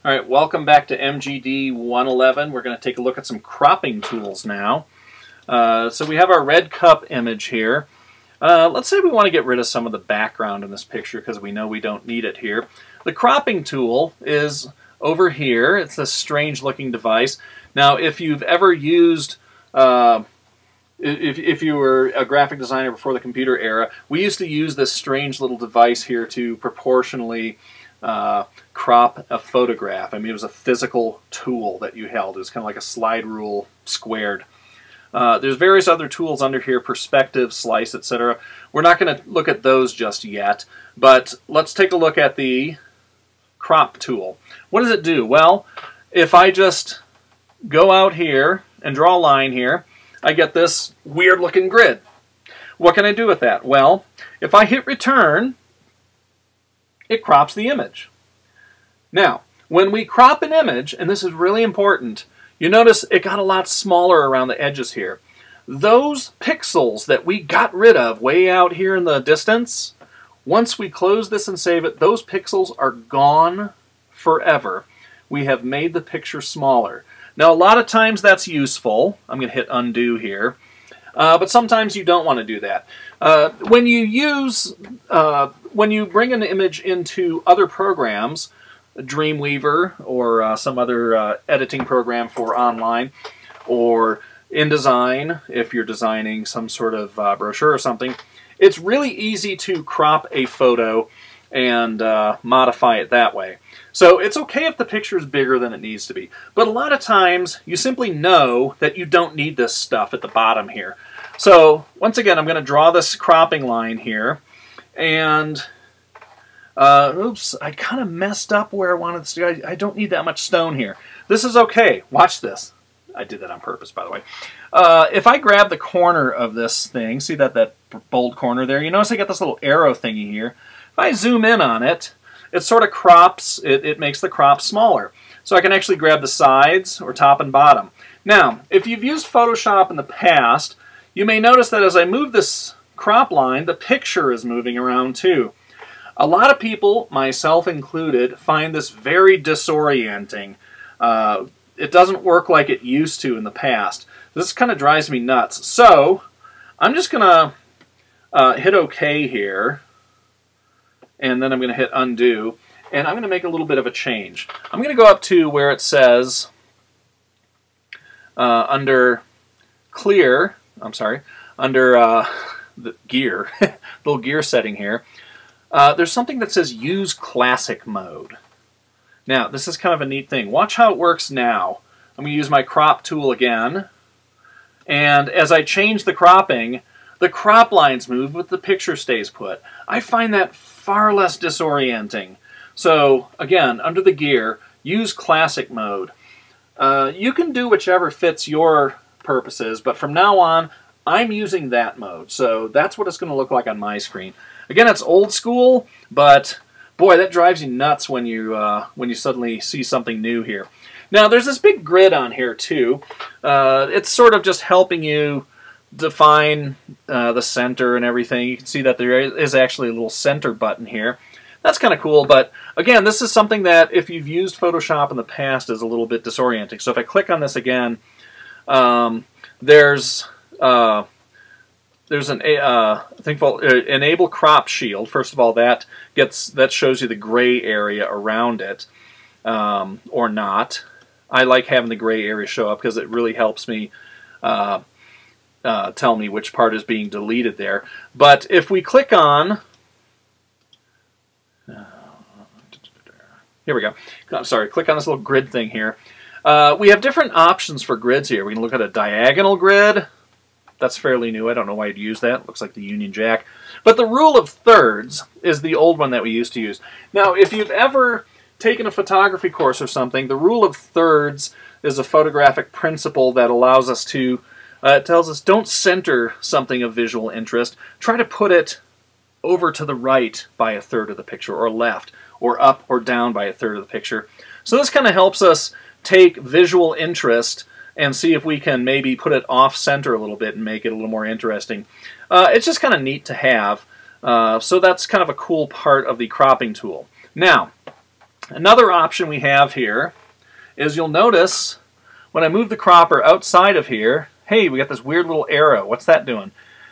All right, welcome back to MGD 111. We're going to take a look at some cropping tools now. So we have our red cup image here. Let's say we want to get rid of some of the background in this picture because we know we don't need it here. The cropping tool is over here. It's this strange looking device. Now if you've ever used, if you were a graphic designer before the computer era, we used to use this strange little device here to proportionally crop a photograph. I mean, it was a physical tool that you held. It was kind of like a slide rule squared. There's various other tools under here, perspective, slice, etc. We're not going to look at those just yet, but let's take a look at the crop tool. What does it do? Well, if I just go out here and draw a line here, I get this weird looking grid. What can I do with that? Well, if I hit return, it crops the image. Now, when we crop an image, and this is really important, you notice it got a lot smaller around the edges here. Those pixels that we got rid of way out here in the distance, once we close this and save it, those pixels are gone forever. We have made the picture smaller. Now, a lot of times that's useful. I'm going to hit undo here. But sometimes you don't want to do that. When you bring an image into other programs, Dreamweaver or some other editing program for online, or InDesign if you're designing some sort of brochure or something, it's really easy to crop a photo and modify it that way. So it's okay if the picture is bigger than it needs to be. But a lot of times you simply know that you don't need this stuff at the bottom here. So once again, I'm going to draw this cropping line here. And, oops, I kind of messed up where I wanted to. I don't need that much stone here. This is okay. Watch this. I did that on purpose, by the way. If I grab the corner of this thing, see that bold corner there? You notice I got this little arrow thingy here. If I zoom in on it, it sort of crops, it makes the crop smaller. So I can actually grab the sides or top and bottom. Now, if you've used Photoshop in the past, you may notice that as I move this crop line, the picture is moving around too. A lot of people, myself included, find this very disorienting. It doesn't work like it used to in the past. This kind of drives me nuts. So I'm just going to hit OK here, and then I'm going to hit undo, and I'm going to make a little bit of a change. I'm going to go up to where it says under clear, under the gear, little gear setting here, there's something that says use classic mode. Now, this is kind of a neat thing. Watch how it works now. I'm going to use my crop tool again, and as I change the cropping, the crop lines move, but the picture stays put. I find that far less disorienting. So, again, under the gear, use classic mode. You can do whichever fits your purposes, but from now on, I'm using that mode. So that's what it's going to look like on my screen. Again, it's old school, but boy, that drives you nuts when you suddenly see something new here. Now, there's this big grid on here too. It's sort of just helping you define the center and everything. You can see that there is actually a little center button here. That's kind of cool, but again, this is something that if you've used Photoshop in the past is a little bit disorienting. So if I click on this again, there's an thing called Enable Crop Shield. First of all, that shows you the gray area around it, or not. I like having the gray area show up because it really helps me tell me which part is being deleted there. But if we click on, here we go. I'm sorry, click on this little grid thing here. We have different options for grids here. We can look at a diagonal grid. That's fairly new. I don't know why you'd use that. It looks like the Union Jack. But the rule of thirds is the old one that we used to use. Now, if you've ever taken a photography course or something, the rule of thirds is a photographic principle that allows us to, it tells us don't center something of visual interest. Try to put it over to the right by a third of the picture, or left, or up or down by a third of the picture. So this kind of helps us take visual interest and see if we can maybe put it off center a little bit and make it a little more interesting. It's just kind of neat to have. So that's kind of a cool part of the cropping tool. Now, Another option we have here is you'll notice when I move the cropper outside of here, hey, we got this weird little arrow. What's that doing?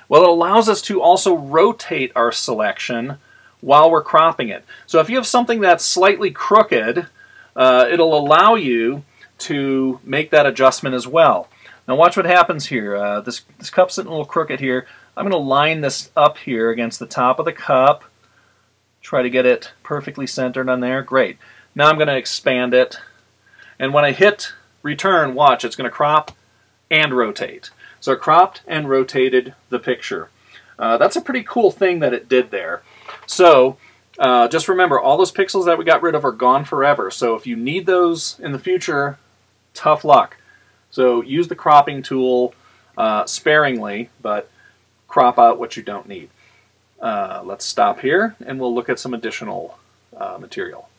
Well, it allows us to also rotate our selection while we're cropping it. So if you have something that's slightly crooked, it'll allow you to make that adjustment as well. Now watch what happens here. This cup's sitting a little crooked here. I'm going to line this up here against the top of the cup. Try to get it perfectly centered on there. Great. Now I'm going to expand it. And when I hit return, watch, it's going to crop and rotate. So it cropped and rotated the picture. That's a pretty cool thing that it did there. So just remember, all those pixels that we got rid of are gone forever. So if you need those in the future, tough luck. So use the cropping tool sparingly, but crop out what you don't need. Let's stop here and we'll look at some additional material.